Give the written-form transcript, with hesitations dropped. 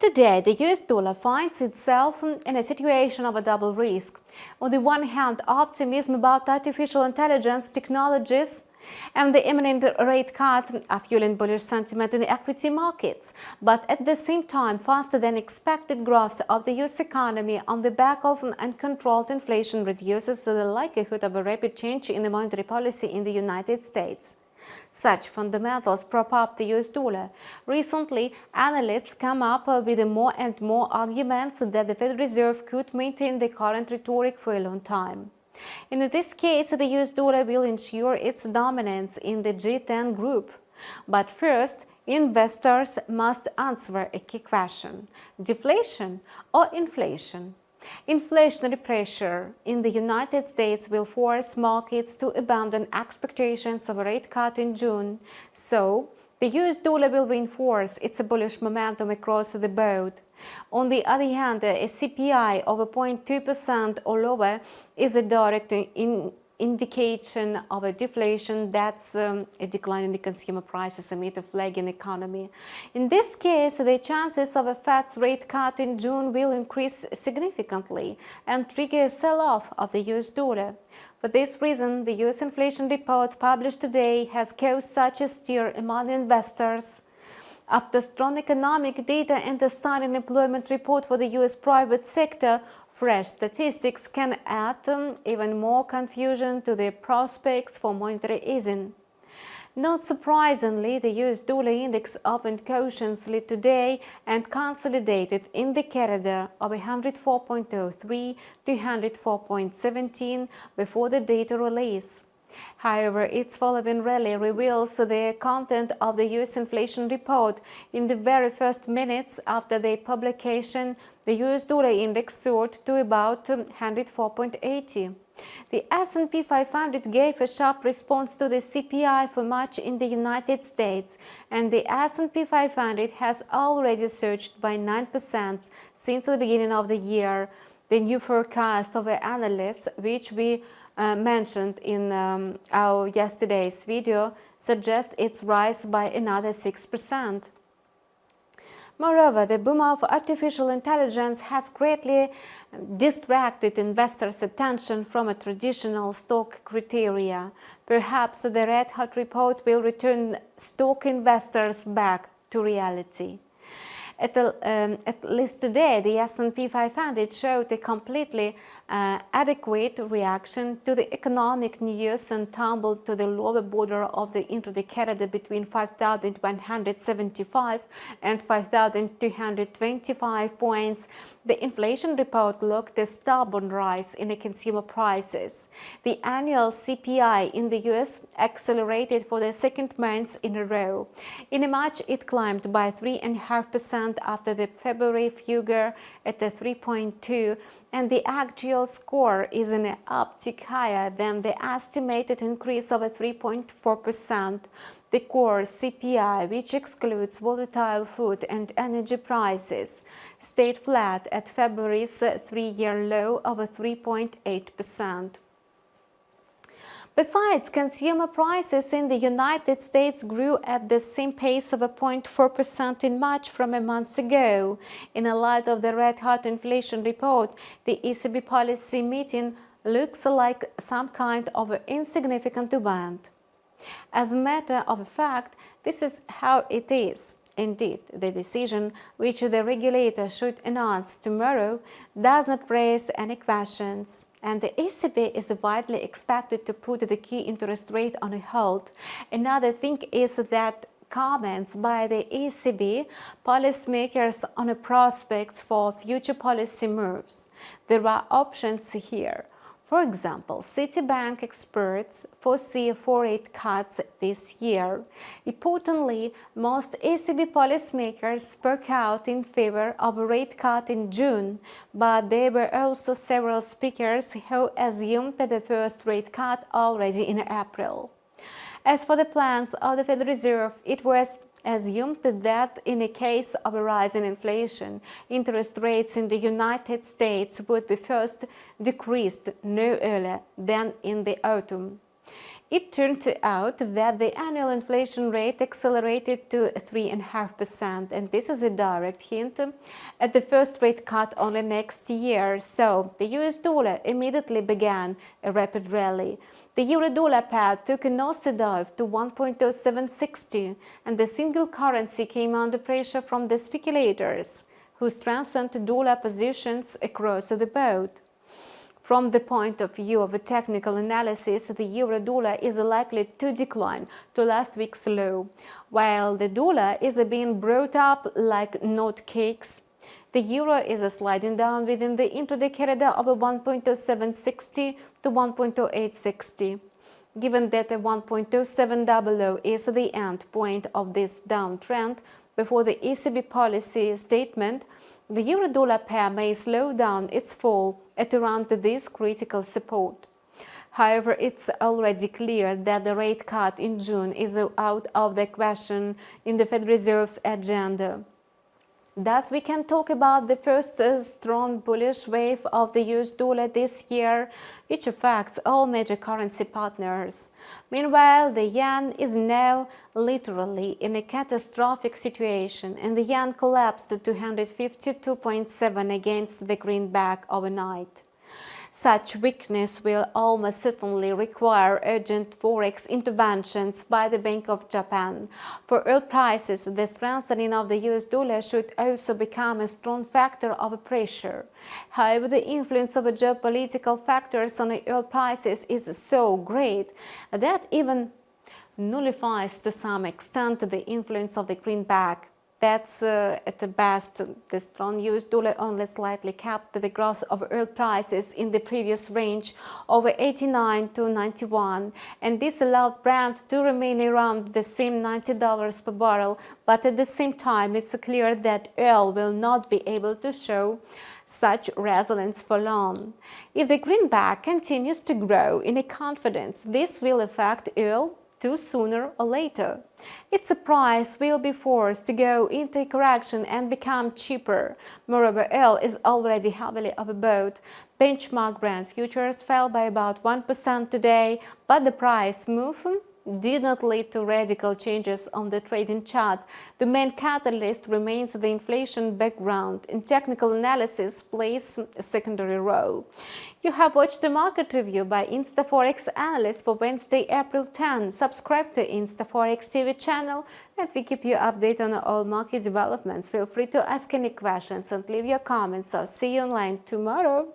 Today, the US dollar finds itself in a situation of a double risk. On the one hand, optimism about artificial intelligence technologies and the imminent rate cut are fueling bullish sentiment in the equity markets. But at the same time, faster than expected growth of the US economy on the back of uncontrolled inflation reduces the likelihood of a rapid change in the monetary policy in the United States. Such fundamentals prop up the US dollar. Recently, analysts come up with more and more arguments that the Federal Reserve could maintain the current rhetoric for a long time. In this case, the US dollar will ensure its dominance in the G10 group. But first, investors must answer a key question: deflation or inflation? Inflationary pressure in the United States will force markets to abandon expectations of a rate cut in June, so the US dollar will reinforce its bullish momentum across the board. On the other hand, a CPI of 0.2% or lower is a direct indication of a deflation. That's a decline in the consumer prices amid a flagging economy. In this case, the chances of a Fed's rate cut in June will increase significantly and trigger a sell-off of the US dollar. For this reason, the US inflation report published today has caused such a stir among investors. After strong economic data and the stunning employment report for the US private sector, fresh statistics can add even more confusion to the prospects for monetary easing. Not surprisingly, the US dollar index opened cautiously today and consolidated in the corridor of 104.03 to 104.17 before the data release. However, its following rally reveals the content of the US inflation report. In the very first minutes after the publication, the US dollar index soared to about 104.80. The S&P 500 gave a sharp response to the CPI for March in the United States, and the S&P 500 has already surged by 9% since the beginning of the year. The new forecast of the analysts, which we mentioned in our yesterday's video, suggests its rise by another 6%. Moreover, the boom of artificial intelligence has greatly distracted investors' attention from a traditional stock criteria. Perhaps the red-hot report will return stock investors back to reality. At least today, the S&P 500 showed a completely adequate reaction to the economic news and tumbled to the lower border of the intraday corridor between 5,175 and 5,225 points. The inflation report looked a stubborn rise in the consumer prices. The annual CPI in the US accelerated for the second month in a row. In March, it climbed by 3.5% after the February figure at 3.2, and the actual score is an uptick higher than the estimated increase of 3.4%. The core CPI, which excludes volatile food and energy prices, stayed flat at February's three-year low of 3.8%. Besides, consumer prices in the United States grew at the same pace of 0.4% in March from a month ago. In the light of the red-hot inflation report, the ECB policy meeting looks like some kind of insignificant event. As a matter of fact, this is how it is. Indeed, the decision, which the regulator should announce tomorrow, does not raise any questions, and the ECB is widely expected to put the key interest rate on a hold. Another thing is that comments by the ECB policymakers on the prospects for future policy moves. There are options here. For example, Citibank experts foresee 4 rate cuts this year. Importantly, most ECB policymakers spoke out in favor of a rate cut in June, but there were also several speakers who assumed the first rate cut already in April. As for the plans of the Federal Reserve, it was assumed that in the case of a rise in inflation, interest rates in the United States would be first decreased no earlier than in the autumn. It turned out that the annual inflation rate accelerated to 3.5%, and this is a direct hint at the first rate cut only next year. So the US dollar immediately began a rapid rally. The euro-dollar pair took a nosedive to 1.0760, and the single currency came under pressure from the speculators, who strengthened dollar positions across the board. From the point of view of a technical analysis, the euro-dollar is likely to decline to last week's low, while the dollar is being brought up like not cakes. The euro is sliding down within the intraday corridor of 1.0760 to 1.0860. Given that a 1.0700 is the end point of this downtrend before the ECB policy statement, the euro-dollar pair may slow down its fall at around this critical support. However, it's already clear that the rate cut in June is out of the question in the Fed Reserve's agenda. Thus, we can talk about the first strong bullish wave of the US dollar this year, which affects all major currency partners. Meanwhile, the yen is now literally in a catastrophic situation, and the yen collapsed to 252.7 against the greenback overnight. Such weakness will almost certainly require urgent forex interventions by the Bank of Japan. For oil prices, the strengthening of the US dollar should also become a strong factor of pressure. However, the influence of geopolitical factors on oil prices is so great that even nullifies to some extent the influence of the greenback. That's at the best. The strong US dollar only slightly capped the growth of oil prices in the previous range over 89 to 91, and this allowed Brent to remain around the same $90 per barrel, but at the same time it's clear that oil will not be able to show such resilience for long. If the greenback continues to grow in confidence, this will affect oil too sooner or later. Its price will be forced to go into a correction and become cheaper. Moreover, oil is already heavily overbought. Benchmark Brent futures fell by about 1% today, but the price move did not lead to radical changes on the trading chart. The main catalyst remains the inflation background, and technical analysis plays a secondary role. You have watched the market review by InstaForex analyst for Wednesday, April 10. Subscribe to InstaForex TV channel and we keep you updated on all market developments. Feel free to ask any questions and leave your comments. I'll see you online tomorrow.